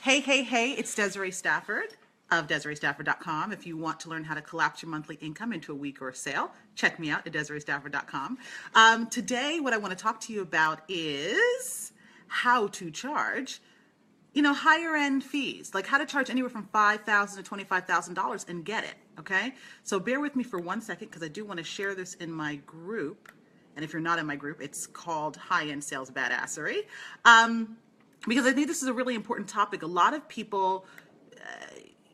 Hey, it's Desiree Stafford of DesireeStafford.com. If you want to learn how to collapse your monthly income into a week or a sale, check me out at DesireeStafford.com. Today, what I want to talk to you about is how to charge, higher end fees, like how to charge anywhere from $5,000 to $25,000 and get it. Okay. So bear with me for 1 second because I do want to share this in my group. And if you're not in my group, it's called High End Sales Badassery. Because I think this is a really important topic. A lot of people,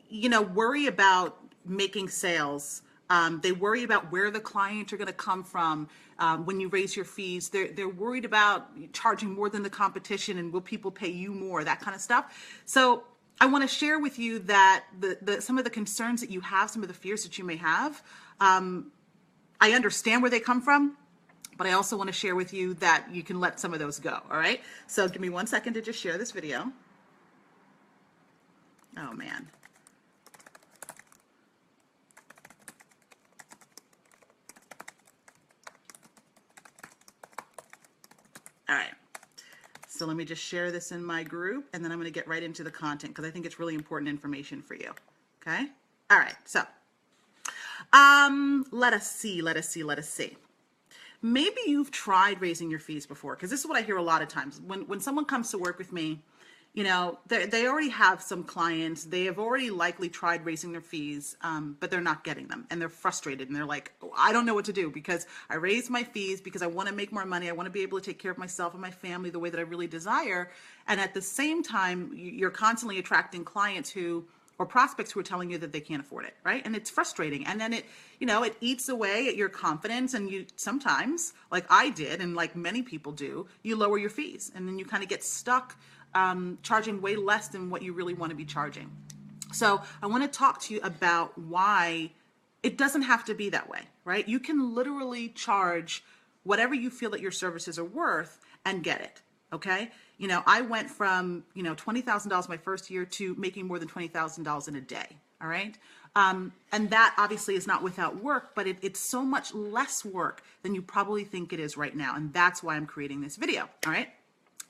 worry about making sales. They worry about where the clients are going to come from when you raise your fees. They're worried about charging more than the competition and will people pay you more, that kind of stuff. So I want to share with you that some of the concerns that you have, some of the fears that you may have, I understand where they come from. But I also want to share with you that you can let some of those go, all right? So give me 1 second to just share this video. Oh, man. All right. So let me just share this in my group, and then I'm going to get right into the content because I think it's really important information for you, okay? All right, so let us see. Maybe you've tried raising your fees before, because this is what I hear a lot of times. When someone comes to work with me, they already have some clients. They have already likely tried raising their fees, but they're not getting them. And they're frustrated. And they're like, oh, I don't know what to do because I raised my fees because I want to make more money. I want to be able to take care of myself and my family the way that I really desire. And at the same time, you're constantly attracting clients or prospects who are telling you that they can't afford it, right? And it's frustrating. And then it eats away at your confidence. And you sometimes, like I did, and like many people do, you lower your fees. And then you kind of get stuck charging way less than what you really want to be charging. So I want to talk to you about why it doesn't have to be that way, right? You can literally charge whatever you feel that your services are worth and get it. Okay. I went from, $20,000 my first year to making more than $20,000 in a day. All right. And that obviously is not without work, but it's so much less work than you probably think it is right now. And that's why I'm creating this video. All right.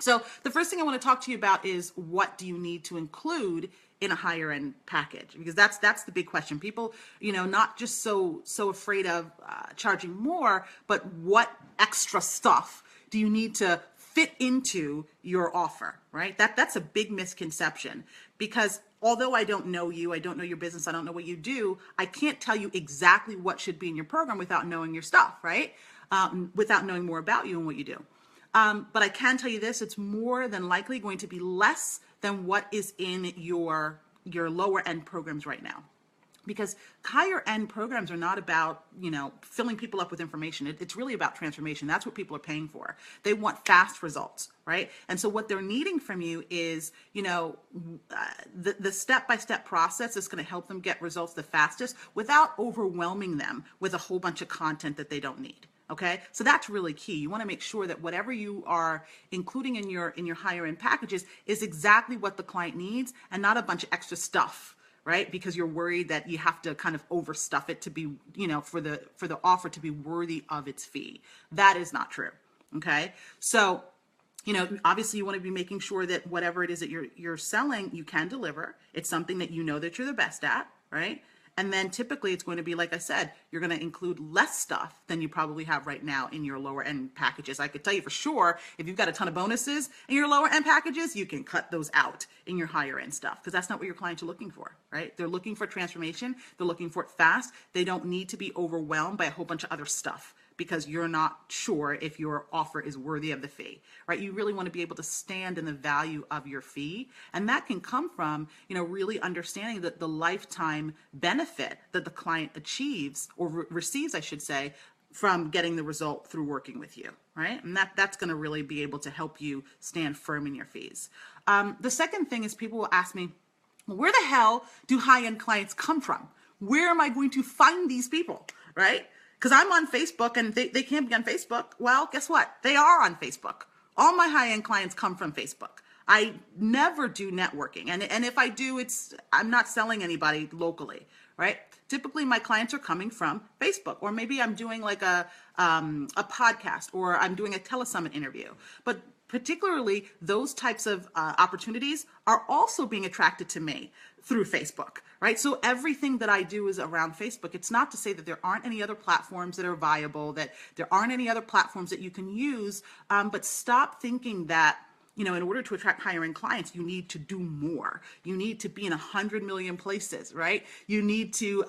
So the first thing I want to talk to you about is what do you need to include in a higher end package? Because that's the big question. People, not just so afraid of charging more, but what extra stuff do you need to fit into your offer, right? That's a big misconception because although I don't know you, I don't know your business, I don't know what you do, I can't tell you exactly what should be in your program without knowing your stuff, right? Without knowing more about you and what you do. But I can tell you this, it's more than likely going to be less than what is in your lower end programs right now. Because higher end programs are not about, filling people up with information. It's really about transformation. That's what people are paying for. They want fast results, right? And so what they're needing from you is, the step-by-step process that's going to help them get results the fastest without overwhelming them with a whole bunch of content that they don't need. Okay, so that's really key. You want to make sure that whatever you are including in your higher end packages is exactly what the client needs and not a bunch of extra stuff, right? Because you're worried that you have to kind of overstuff it to be, for the offer to be worthy of its fee. That is not true. Okay, so obviously you want to be making sure that whatever it is that you're selling, you can deliver. It's something that that you're the best at, right? And then typically it's going to be, like I said, you're going to include less stuff than you probably have right now in your lower end packages. I could tell you for sure, if you've got a ton of bonuses in your lower end packages, you can cut those out in your higher end stuff because that's not what your clients are looking for, right? They're looking for transformation. They're looking for it fast. They don't need to be overwhelmed by a whole bunch of other stuff because you're not sure if your offer is worthy of the fee, right? You really want to be able to stand in the value of your fee. And that can come from, really understanding that the lifetime benefit that the client achieves or receives, I should say, from getting the result through working with you, right? And that's going to really be able to help you stand firm in your fees. The second thing is people will ask me, well, where the hell do high-end clients come from? Where am I going to find these people, right? Because I'm on Facebook and they can't be on Facebook. Well, guess what? They are on Facebook. All my high-end clients come from Facebook. I never do networking. And if I do, I'm not selling anybody locally, right? Typically my clients are coming from Facebook, or maybe I'm doing like a podcast, or I'm doing a telesummit interview. But particularly those types of opportunities are also being attracted to me through Facebook, right? So everything that I do is around Facebook. It's not to say that there aren't any other platforms that are viable, that there aren't any other platforms that you can use, but stop thinking that, you know, in order to attract higher end clients, you need to do more. You need to be in 100 million places, right? You need to,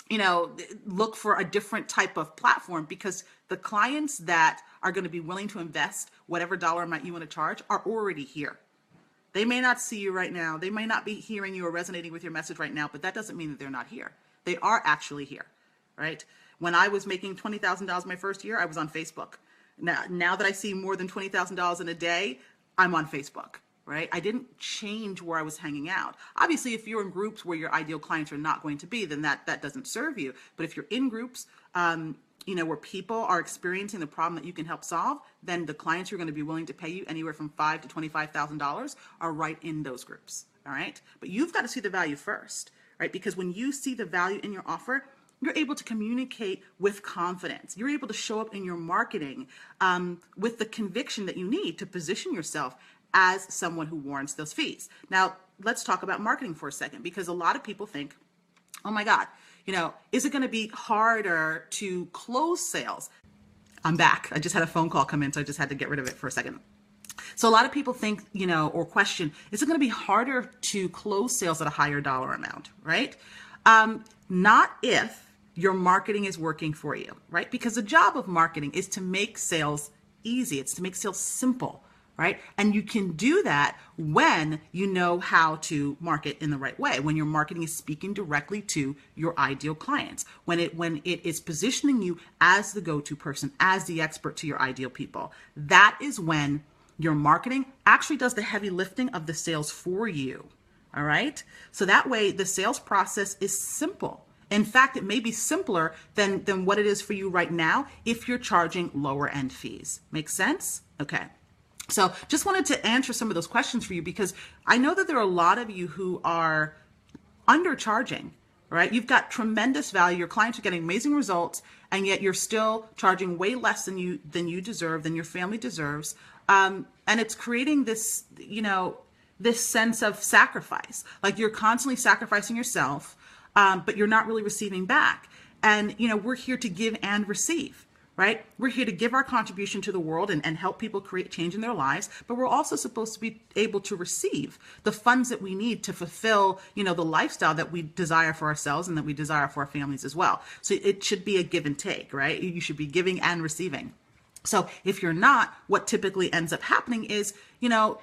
you know, look for a different type of platform, because the clients that are going to be willing to invest whatever dollar amount you want to charge are already here. They may not see you right now. They may not be hearing you or resonating with your message right now, but that doesn't mean that they're not here. They are actually here, right? When I was making $20,000 my first year, I was on Facebook. Now that I see more than $20,000 in a day, I'm on Facebook, right? I didn't change where I was hanging out. Obviously, if you're in groups where your ideal clients are not going to be, then that doesn't serve you. But if you're in groups, you know, where people are experiencing the problem that you can help solve, then the clients who are going to be willing to pay you anywhere from $5,000 to $25,000 are right in those groups. All right. But you've got to see the value first, right? Because when you see the value in your offer, you're able to communicate with confidence. You're able to show up in your marketing with the conviction that you need to position yourself as someone who warrants those fees. Now, let's talk about marketing for a second, because a lot of people think, oh my God, you know, is it going to be harder to close sales? I'm back. I just had a phone call come in, so I just had to get rid of it for a second. So a lot of people think, you know, or question, is it going to be harder to close sales at a higher dollar amount, right? Not if your marketing is working for you, right? Because the job of marketing is to make sales easy. It's to make sales simple, right? And you can do that when you know how to market in the right way, when your marketing is speaking directly to your ideal clients, when it is positioning you as the go-to person, as the expert to your ideal people. That is when your marketing actually does the heavy lifting of the sales for you, all right? So that way the sales process is simple. In fact, it may be simpler than what it is for you right now if you're charging lower end fees. Make sense? Okay. So just wanted to answer some of those questions for you, because I know that there are a lot of you who are undercharging, right? You've got tremendous value. Your clients are getting amazing results, and yet you're still charging way less than you deserve, than your family deserves. And it's creating this, you know, this sense of sacrifice. Like you're constantly sacrificing yourself, but you're not really receiving back. And, you know, we're here to give and receive, right? We're here to give our contribution to the world and help people create change in their lives, but we're also supposed to be able to receive the funds that we need to fulfill, you know, the lifestyle that we desire for ourselves and that we desire for our families as well. So it should be a give and take, right? You should be giving and receiving. So if you're not, what typically ends up happening is, you know,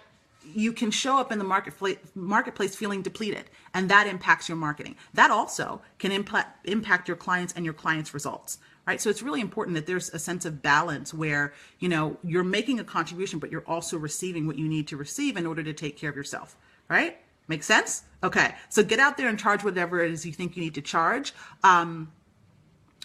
you can show up in the marketplace feeling depleted, and that impacts your marketing. That also can impact your clients and your clients' results, right? So it's really important that there's a sense of balance where, you know, you're making a contribution, but you're also receiving what you need to receive in order to take care of yourself, right? Make sense? Okay. So get out there and charge whatever it is you think you need to charge,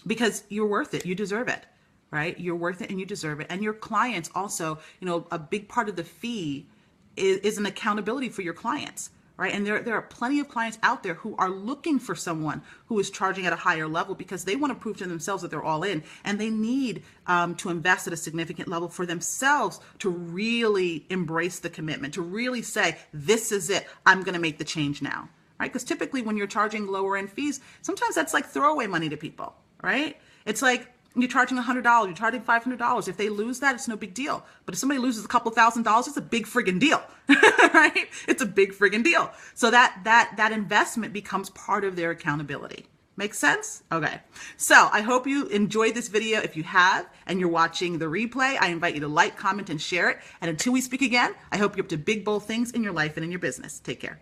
because you're worth it. You deserve it, right? You're worth it and you deserve it. And your clients also, you know, a big part of the fee is an accountability for your clients, right? And there are plenty of clients out there who are looking for someone who is charging at a higher level because they want to prove to themselves that they're all in, and they need to invest at a significant level for themselves to really embrace the commitment, to really say, this is it, I'm going to make the change now, right? Because typically when you're charging lower end fees, sometimes that's like throwaway money to people, right? It's like, you're charging $100, you're charging $500. If they lose that, it's no big deal. But if somebody loses a couple $1,000s, it's a big friggin' deal, right? It's a big friggin' deal. So that investment becomes part of their accountability. Make sense? Okay. So I hope you enjoyed this video. If you have, and you're watching the replay, I invite you to like, comment, and share it. And until we speak again, I hope you're up to big, bold things in your life and in your business. Take care.